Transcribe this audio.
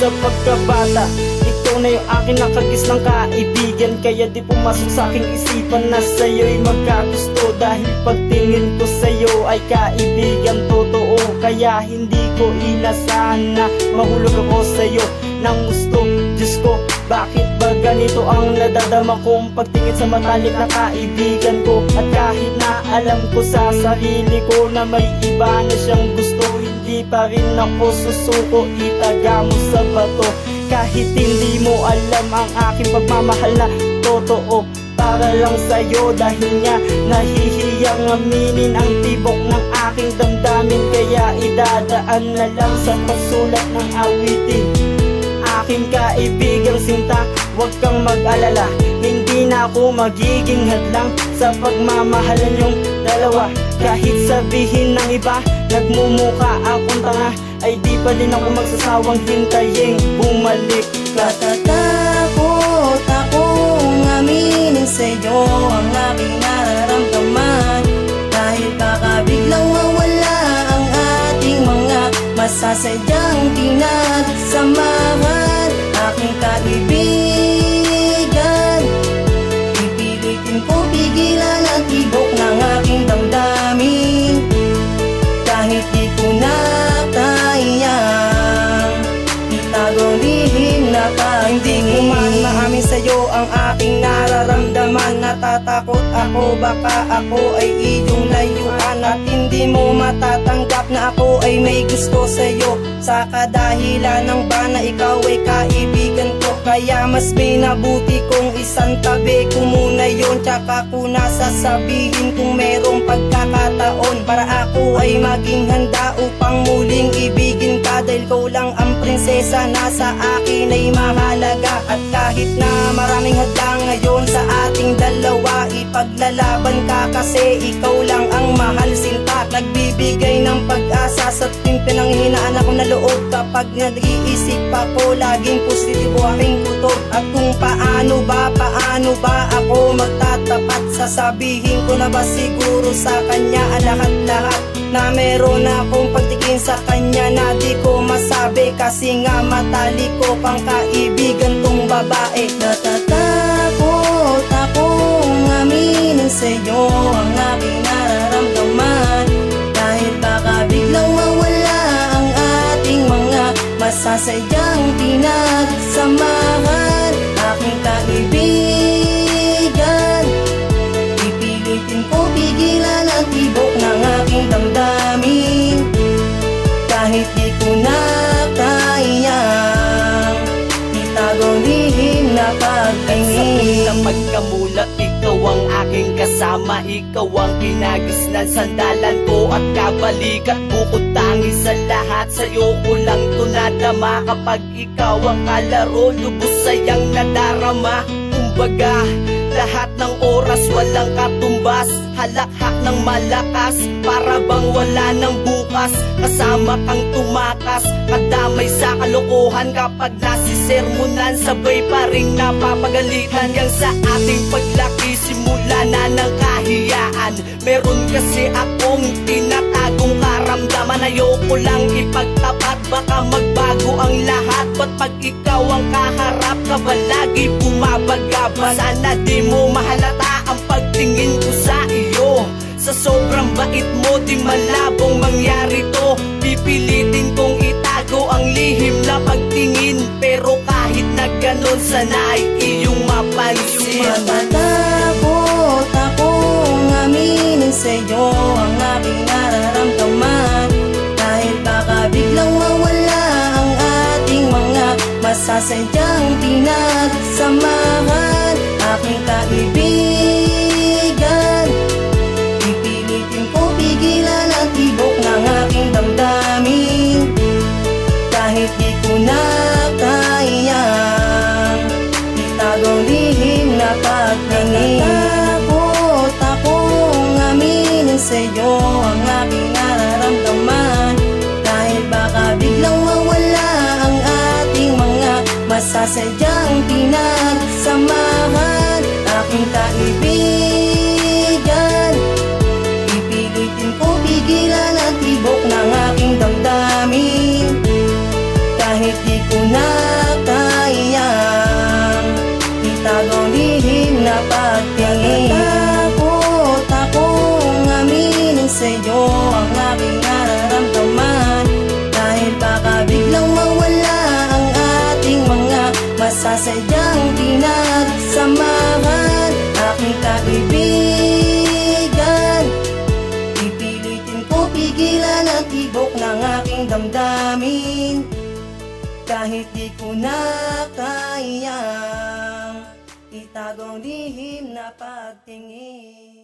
sa pagkabata. Ikaw na yung akin nakagis ng kaibigan, kaya di pumasok sa aking isipan na sa'yo'y magkagusto. Dahil pagtingin ko sa'yo ay kaibigan totoo, kaya hindi ko inasahan na mahulog ako sa'yo ng gusto. Diyos ko, bakit ba ganito ang nadadama kong pagtingin sa matalik na kaibigan ko? At kahit na alam ko sa sarili ko na may iba na siyang gusto, hindi pa rin ako susuko, itaga mo sa bato. Kahit hindi mo alam ang aking pagmamahal na totoo para lang sa'yo, dahil nga nahihiyang aminin ang tibok ng aking damdamin. Kaya idadaan na lang sa pagsulat ng awitin. Aking kaibigang sinta, huwag kang mag-alala, hindi na ako magiging hadlang sa pagmamahalan yung dalawa. Kahit sabihin ng iba, nagmumuka akong tanga, ay di pa din ako magsasawang hintayin bumalik ka. Natatakot akong aminin sa'yo ang aking nararamdaman, dahil baka biglang mawala ang ating mga masasadyang pinagsamahan. Aking kaibigan, pipilitin ko pigilan ang tibok ng aking damdamin, kahit di ko na kayang itago lihim na pagtingin. Hindi ko man maamin sa'yo ang aking nararamdaman. Natatakot ako, baka ako ay iyong layuan, at hindi mo matatanggap na ako ay may gusto sa'yo, sa kadahilan ng ba na ikaw ay kaibigan ko. Kaya mas binabuti kong isang tabi ko muna yun, tsaka ko nasasabihin kung merong pagkakataon para ako ay maging handa upang muling ibigin ka. Dahil ikaw lang ang prinsesa na sa akin ay mahalaga, at kahit na maraming hadlang ngayon sa ating dalawa, ipaglalaban ka kasi ikaw lang ang mahal sinta. Nagbibigay ng pag-asa sa tuwing pinanghihinaan ako na loob. Kapag nag-iisip ako, laging positibo aking kutob. At kung paano ba ako magtatapat, sasabihin ko na ba siguro sa kanya ang lahat-lahat, na meron akong pagtingin sa kanya na di ko masabi, kasi nga matalik ko pang kaibigan tong babae. Natatakot akong aminin sa'yo ang aking nararamdaman, dahil baka biglang mawala ang ating mga masasadyang pinagsamahan. Aking kaibigan, pipilitin ko pigilan ang tibok ng aking damdamin, kahit di ko na kayang itago lihim na pagtingin. Sa pagkamulat, ikaw ang aking kasama, ikaw ang kinagisnan, sandalan ko at kabalikat. Bukod tangi sa lahat, sa'yo ko lang to nadama. Kapag ikaw ang kalaro, lubos sayang nadarama. Kumbaga, lahat ng oras walang katumbas, halakhak ng malakas, para bang wala ng bukas. Kasama kang tumakas, kadamay sa kalokohan. Kapag nasisermonan, sabay pa ring napapagalitan. Yang sa ating paglaki, simula na ng kahiyaan. Meron kasi akong tinatagong karamdaman, ayoko lang ipagtapat, baka magbago ang lahat. Ba't pag ikaw ang kaharap, ka ba lagi bumabagabag? Sana di mo mahalata ang pagtingin ko sa iyo, sa sobrang bait mo di malabong mangyari to. Pipilitin kong itago ang lihim na pagtingin, pero kahit na ganon sana'y iyong mapansin. Natatakot akong aminin sa'yo ang aking nararamdaman, dahil baka biglang mawala ang ating mga masasadyang pinagsamahan. Aking kaibigan, pipilitin ko pigilan ang tibok ng aking damdamin, kahit di ko na kayang itago lihim na pagtingin. Natatakot akong aminin sa'yo ang aking nararamdaman, dahil baka biglang mawala ang ating mga masasadyang pinagsamahan. Aking kaibigan, pipilitin ko pigilan ang tibok ng aking damdamin, kahit di ko na masasadyang pinagsamahan. Aking kaibigan, pipilitin ko pigilan ang tibok ng aking damdamin, kahit di ko na kayang itago ang lihim na pagtingin.